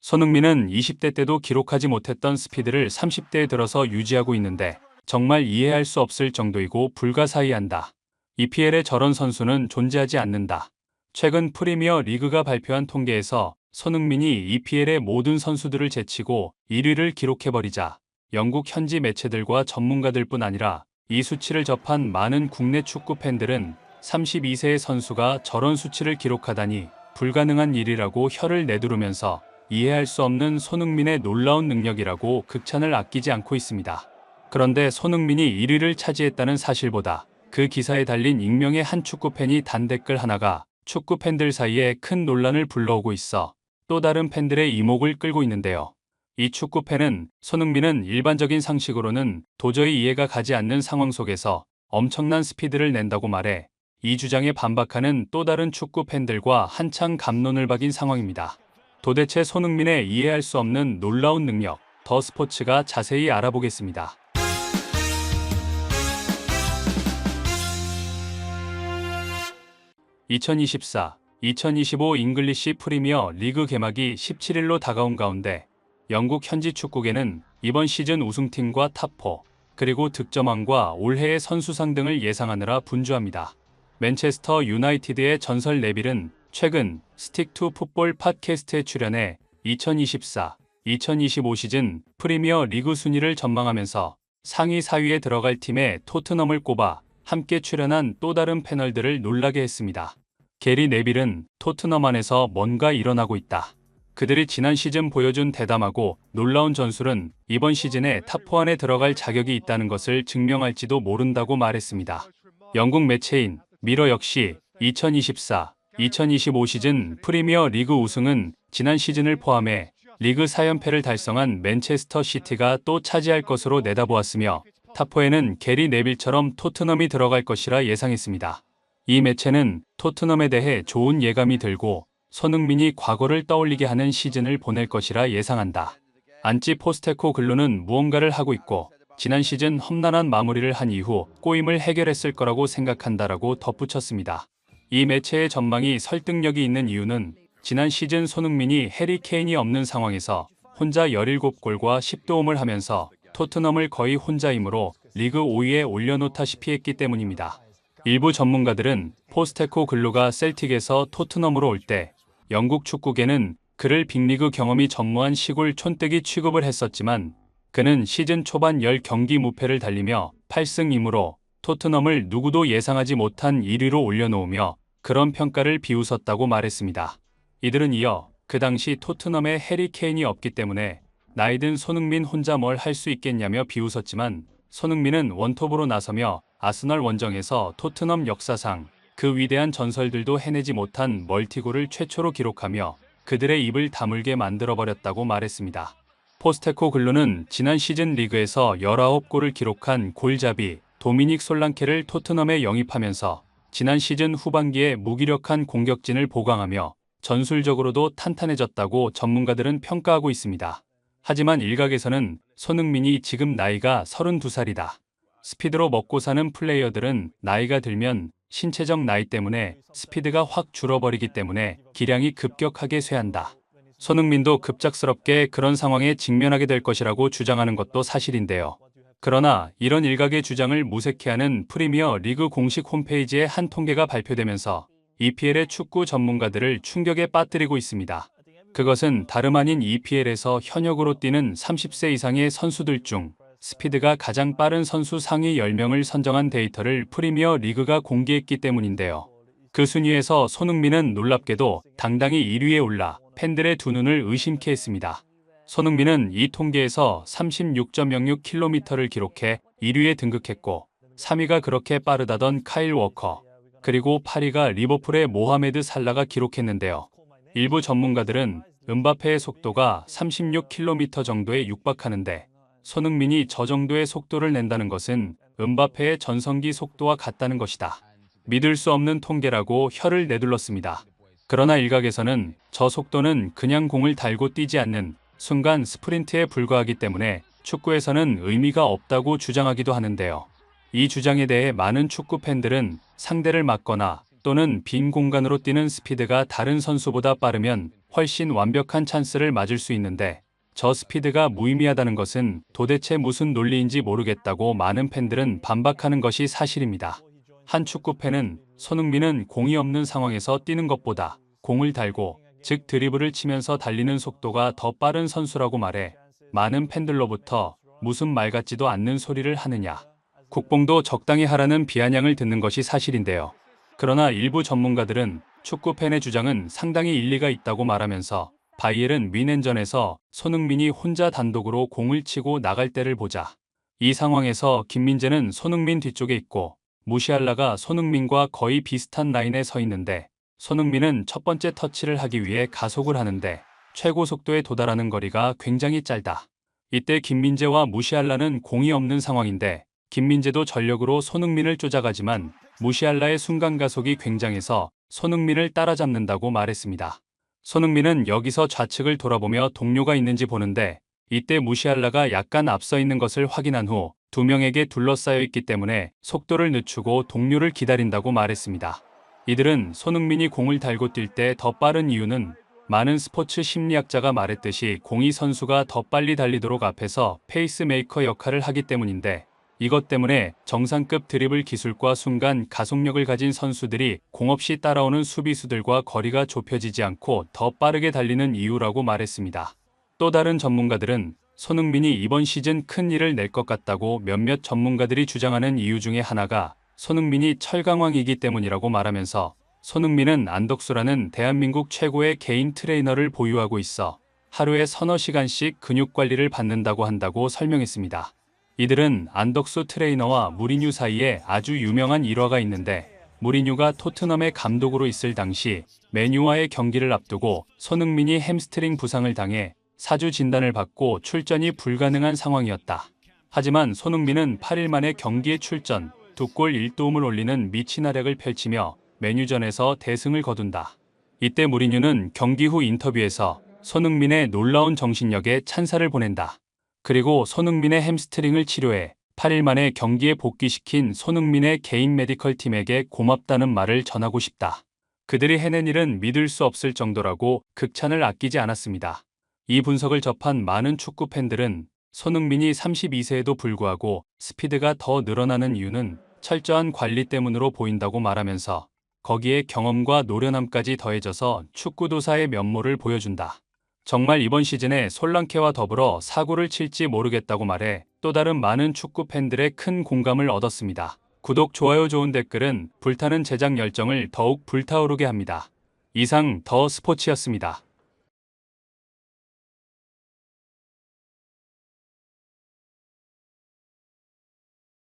손흥민은 20대 때도 기록하지 못했던 스피드를 30대에 들어서 유지하고 있는데 정말 이해할 수 없을 정도이고 불가사의한다. EPL에 저런 선수는 존재하지 않는다. 최근 프리미어 리그가 발표한 통계에서 손흥민이 EPL의 모든 선수들을 제치고 1위를 기록해버리자 영국 현지 매체들과 전문가들뿐 아니라 이 수치를 접한 많은 국내 축구 팬들은 32세의 선수가 저런 수치를 기록하다니 불가능한 일이라고 혀를 내두르면서 이해할 수 없는 손흥민의 놀라운 능력이라고 극찬을 아끼지 않고 있습니다. 그런데 손흥민이 1위를 차지했다는 사실보다 그 기사에 달린 익명의 한 축구팬이 단 댓글 하나가 축구팬들 사이에 큰 논란을 불러오고 있어 또 다른 팬들의 이목을 끌고 있는데요. 이 축구팬은 손흥민은 일반적인 상식으로는 도저히 이해가 가지 않는 상황 속에서 엄청난 스피드를 낸다고 말해 이 주장에 반박하는 또 다른 축구팬들과 한창 갑론을 박인 상황입니다. 도대체 손흥민의 이해할 수 없는 놀라운 능력, 더 스포츠가 자세히 알아보겠습니다. (2024-2025) 잉글리시 프리미어 리그 개막이 17일로 다가온 가운데 영국 현지 축구계는 이번 시즌 우승팀과 탑4, 그리고 득점왕과 올해의 선수상 등을 예상하느라 분주합니다. 맨체스터 유나이티드의 전설 네빌은 최근 스틱 투 풋볼 팟캐스트에 출연해 2024-2025 시즌 프리미어 리그 순위를 전망하면서 상위 4위에 들어갈 팀에 토트넘을 꼽아 함께 출연한 또 다른 패널들을 놀라게 했습니다. 게리 네빌은 토트넘 안에서 뭔가 일어나고 있다. 그들이 지난 시즌 보여준 대담하고 놀라운 전술은 이번 시즌에 탑4 안에 들어갈 자격이 있다는 것을 증명할지도 모른다고 말했습니다. 영국 매체인 미러 역시 2024-2025 시즌 프리미어 리그 우승은 지난 시즌을 포함해 리그 4연패를 달성한 맨체스터 시티가 또 차지할 것으로 내다보았으며 탑4에는 게리 네빌처럼 토트넘이 들어갈 것이라 예상했습니다. 이 매체는 토트넘에 대해 좋은 예감이 들고 손흥민이 과거를 떠올리게 하는 시즌을 보낼 것이라 예상한다. 안찌 포스테코글루는 무언가를 하고 있고 지난 시즌 험난한 마무리를 한 이후 꼬임을 해결했을 거라고 생각한다라고 덧붙였습니다. 이 매체의 전망이 설득력이 있는 이유는 지난 시즌 손흥민이 해리 케인이 없는 상황에서 혼자 17골과 10도움을 하면서 토트넘을 거의 혼자이므로 리그 5위에 올려놓다시피 했기 때문입니다. 일부 전문가들은 포스테코글루가 셀틱에서 토트넘으로 올 때 영국 축구계는 그를 빅리그 경험이 전무한 시골 촌뜨기 취급을 했었지만 그는 시즌 초반 10경기 무패를 달리며 8승 2무로 토트넘을 누구도 예상하지 못한 1위로 올려놓으며 그런 평가를 비웃었다고 말했습니다. 이들은 이어 그 당시 토트넘에 해리 케인이 없기 때문에 나이든 손흥민 혼자 뭘 할 수 있겠냐며 비웃었지만 손흥민은 원톱으로 나서며 아스널 원정에서 토트넘 역사상 그 위대한 전설들도 해내지 못한 멀티골을 최초로 기록하며 그들의 입을 다물게 만들어버렸다고 말했습니다. 포스테코글루는 지난 시즌 리그에서 19골을 기록한 골잡이 도미닉 솔랑케를 토트넘에 영입하면서 지난 시즌 후반기에 무기력한 공격진을 보강하며 전술적으로도 탄탄해졌다고 전문가들은 평가하고 있습니다. 하지만 일각에서는 손흥민이 지금 나이가 32살이다. 스피드로 먹고 사는 플레이어들은 나이가 들면 신체적 나이 때문에 스피드가 확 줄어버리기 때문에 기량이 급격하게 쇠한다. 손흥민도 급작스럽게 그런 상황에 직면하게 될 것이라고 주장하는 것도 사실인데요. 그러나 이런 일각의 주장을 무색해하는 프리미어 리그 공식 홈페이지의 한 통계가 발표되면서 EPL의 축구 전문가들을 충격에 빠뜨리고 있습니다. 그것은 다름 아닌 EPL에서 현역으로 뛰는 30세 이상의 선수들 중 스피드가 가장 빠른 선수 상위 10명을 선정한 데이터를 프리미어 리그가 공개했기 때문인데요. 그 순위에서 손흥민은 놀랍게도 당당히 1위에 올라 팬들의 두 눈을 의심케 했습니다. 손흥민은 이 통계에서 36.06km를 기록해 1위에 등극했고 3위가 그렇게 빠르다던 카일 워커, 그리고 8위가 리버풀의 모하메드 살라가 기록했는데요. 일부 전문가들은 음바페의 속도가 36km 정도에 육박하는데 손흥민이 저 정도의 속도를 낸다는 것은 음바페의 전성기 속도와 같다는 것이다. 믿을 수 없는 통계라고 혀를 내둘렀습니다. 그러나 일각에서는 저 속도는 그냥 공을 달고 뛰지 않는 순간 스프린트에 불과하기 때문에 축구에서는 의미가 없다고 주장하기도 하는데요. 이 주장에 대해 많은 축구 팬들은 상대를 막거나 또는 빈 공간으로 뛰는 스피드가 다른 선수보다 빠르면 훨씬 완벽한 찬스를 맞을 수 있는데 저 스피드가 무의미하다는 것은 도대체 무슨 논리인지 모르겠다고 많은 팬들은 반박하는 것이 사실입니다. 한 축구 팬은 손흥민은 공이 없는 상황에서 뛰는 것보다 공을 달고, 즉 드리블을 치면서 달리는 속도가 더 빠른 선수라고 말해 많은 팬들로부터 무슨 말 같지도 않는 소리를 하느냐, 국뽕도 적당히 하라는 비아냥을 듣는 것이 사실인데요. 그러나 일부 전문가들은 축구 팬의 주장은 상당히 일리가 있다고 말하면서 바이에른 뮌헨전에서 손흥민이 혼자 단독으로 공을 치고 나갈 때를 보자. 이 상황에서 김민재는 손흥민 뒤쪽에 있고 무시알라가 손흥민과 거의 비슷한 라인에 서 있는데 손흥민은 첫 번째 터치를 하기 위해 가속을 하는데 최고 속도에 도달하는 거리가 굉장히 짧다. 이때 김민재와 무시알라는 공이 없는 상황인데 김민재도 전력으로 손흥민을 쫓아가지만 무시알라의 순간 가속이 굉장해서 손흥민을 따라잡는다고 말했습니다. 손흥민은 여기서 좌측을 돌아보며 동료가 있는지 보는데 이때 무시알라가 약간 앞서 있는 것을 확인한 후 두 명에게 둘러싸여 있기 때문에 속도를 늦추고 동료를 기다린다고 말했습니다. 이들은 손흥민이 공을 달고 뛸 때 더 빠른 이유는 많은 스포츠 심리학자가 말했듯이 공이 선수가 더 빨리 달리도록 앞에서 페이스메이커 역할을 하기 때문인데 이것 때문에 정상급 드리블 기술과 순간 가속력을 가진 선수들이 공 없이 따라오는 수비수들과 거리가 좁혀지지 않고 더 빠르게 달리는 이유라고 말했습니다. 또 다른 전문가들은 손흥민이 이번 시즌 큰 일을 낼 것 같다고 몇몇 전문가들이 주장하는 이유 중에 하나가 손흥민이 철강왕이기 때문이라고 말하면서 손흥민은 안덕수라는 대한민국 최고의 개인 트레이너를 보유하고 있어 하루에 서너 시간씩 근육 관리를 받는다고 한다고 설명했습니다. 이들은 안덕수 트레이너와 무리뉴 사이에 아주 유명한 일화가 있는데 무리뉴가 토트넘의 감독으로 있을 당시 맨유와의 경기를 앞두고 손흥민이 햄스트링 부상을 당해 4주 진단을 받고 출전이 불가능한 상황이었다. 하지만 손흥민은 8일 만에 경기에 출전, 2골 1도움을 올리는 미친 활약을 펼치며 맨유전에서 대승을 거둔다. 이때 무리뉴는 경기 후 인터뷰에서 손흥민의 놀라운 정신력에 찬사를 보낸다. 그리고 손흥민의 햄스트링을 치료해 8일 만에 경기에 복귀시킨 손흥민의 개인 메디컬 팀에게 고맙다는 말을 전하고 싶다. 그들이 해낸 일은 믿을 수 없을 정도라고 극찬을 아끼지 않았습니다. 이 분석을 접한 많은 축구 팬들은 손흥민이 32세에도 불구하고 스피드가 더 늘어나는 이유는 철저한 관리 때문으로 보인다고 말하면서 거기에 경험과 노련함까지 더해져서 축구도사의 면모를 보여준다. 정말 이번 시즌에 솔랑케와 더불어 사고를 칠지 모르겠다고 말해 또 다른 많은 축구 팬들의 큰 공감을 얻었습니다. 구독, 좋아요, 좋은 댓글은 불타는 제작 열정을 더욱 불타오르게 합니다. 이상 더 스포츠였습니다.